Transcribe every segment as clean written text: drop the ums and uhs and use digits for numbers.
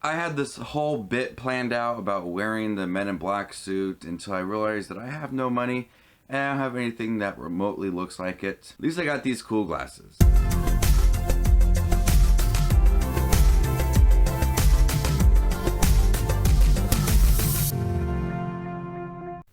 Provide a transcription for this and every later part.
I had this whole bit planned out about wearing the Men in Black suit until I realized that I have no money and I don't have anything that remotely looks like it. At least I got these cool glasses.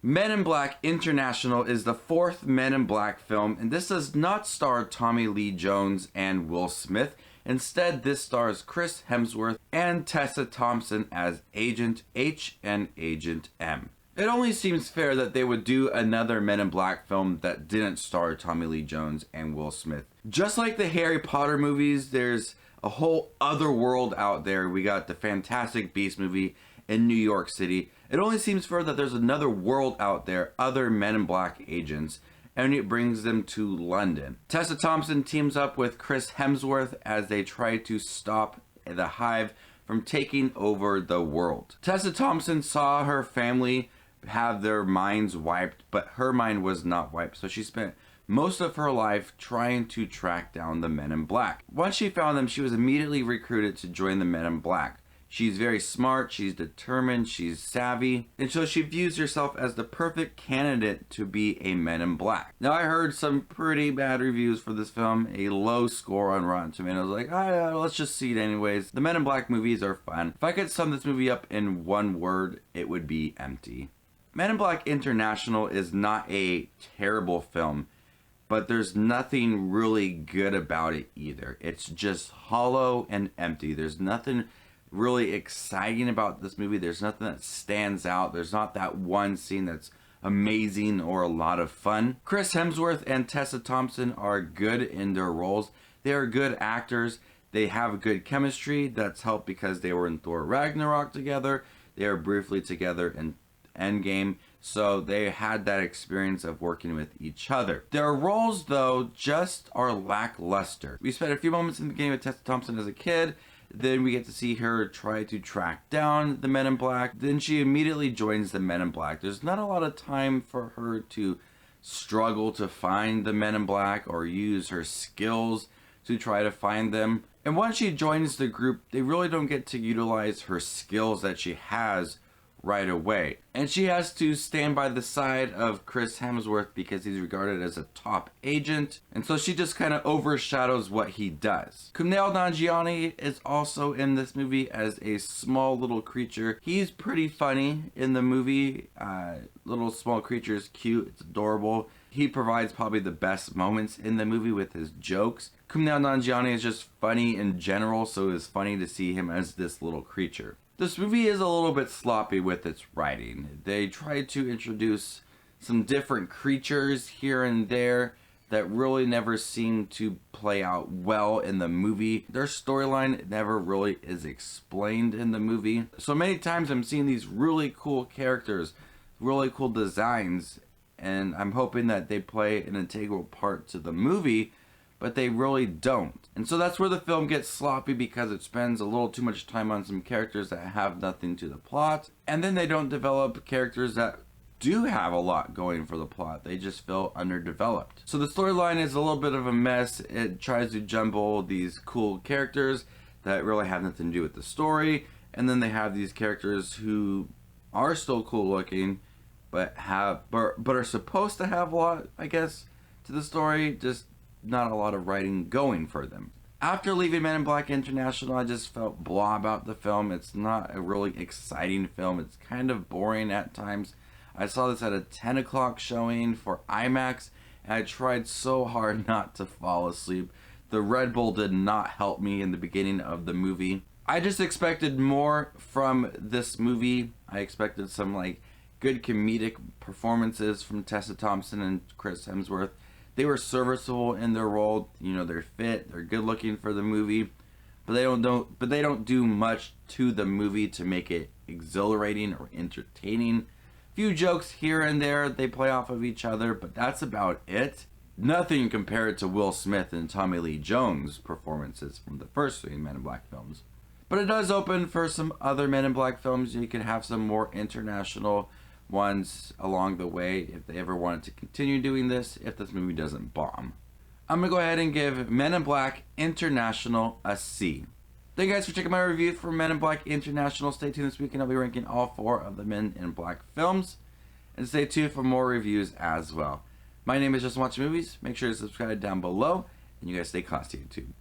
Men in Black International is the fourth Men in Black film, and this does not star Tommy Lee Jones and Will Smith. Instead, this stars Chris Hemsworth and Tessa Thompson as Agent H and Agent M. It only seems fair that they would do another Men in Black film that didn't star Tommy Lee Jones and Will Smith. Just like the Harry Potter movies, there's a whole other world out there. We got the Fantastic Beasts movie in New York City. It only seems fair that there's another world out there, other Men in Black agents, and it brings them to London. Tessa Thompson teams up with Chris Hemsworth as they try to stop the Hive from taking over the world. Tessa Thompson saw her family have their minds wiped, but her mind was not wiped, so she spent most of her life trying to track down the Men in Black. Once she found them, she was immediately recruited to join the Men in Black. She's very smart, she's determined, she's savvy, and so she views herself as the perfect candidate to be a Men in Black. Now, I heard some pretty bad reviews for this film, a low score on Rotten Tomatoes, like, let's just see it anyways. The Men in Black movies are fun. If I could sum this movie up in one word, it would be empty. Men in Black International is not a terrible film, but there's nothing really good about it either. It's just hollow and empty. There's nothing really exciting about this movie. There's nothing that stands out. There's not that one scene that's amazing or a lot of fun. Chris Hemsworth and Tessa Thompson are good in their roles. They are good actors. They have good chemistry. That's helped because they were in Thor Ragnarok together. They were briefly together in Endgame, so they had that experience of working with each other. Their roles, though, just are lackluster. We spent a few moments in the beginning with Tessa Thompson as a kid. Then we get to see her try to track down the Men in Black. Then she immediately joins the Men in Black. There's not a lot of time for her to struggle to find the Men in Black or use her skills to try to find them. And once she joins the group, they really don't get to utilize her skills that she has right away. And she has to stand by the side of Chris Hemsworth because he's regarded as a top agent, and so she just kind of overshadows what he does. Kumail Nanjiani is also in this movie as a small little creature. He's pretty funny in the movie. Little small creature is cute, it's adorable. He provides probably the best moments in the movie with his jokes. Kumail Nanjiani is just funny in general, so it's funny to see him as this little creature. This movie is a little bit sloppy with its writing. They tried to introduce some different creatures here and there that really never seem to play out well in the movie. Their storyline never really is explained in the movie. So many times I'm seeing these really cool characters, really cool designs, and I'm hoping that they play an integral part to the movie, but they really don't. And so that's where the film gets sloppy because it spends a little too much time on some characters that have nothing to the plot, and then they don't develop characters that do have a lot going for the plot. They just feel underdeveloped. So the storyline is a little bit of a mess. It tries to jumble these cool characters that really have nothing to do with the story, and then they have these characters who are still cool looking, but are supposed to have a lot, I guess, to the story, just not a lot of writing going for them. After leaving Men in Black International, I just felt blah about the film. It's not a really exciting film. It's kind of boring at times. I saw this at a 10 o'clock showing for IMAX, and I tried so hard not to fall asleep. The Red Bull did not help me in the beginning of the movie. I just expected more from this movie. I expected some good comedic performances from Tessa Thompson and Chris Hemsworth. They were serviceable in their role. They're fit, they're good looking for the movie, but they don't do much to the movie to make it exhilarating or entertaining. Few jokes here and there, they play off of each other, but that's about it. Nothing compared to Will Smith and Tommy Lee Jones' performances from the first three Men in Black films. But it does open for some other Men in Black films. You can have some more international ones along the way if they ever wanted to continue doing this, if this movie doesn't bomb. I'm gonna go ahead and give Men in Black International a C. Thank you guys for checking my review for Men in Black International. Stay tuned this weekend. I'll be ranking all 4 of the Men in Black films. And stay tuned for more reviews as well. My name is JustinWatchesMovies. Make sure to subscribe down below. And you guys stay classy, YouTube.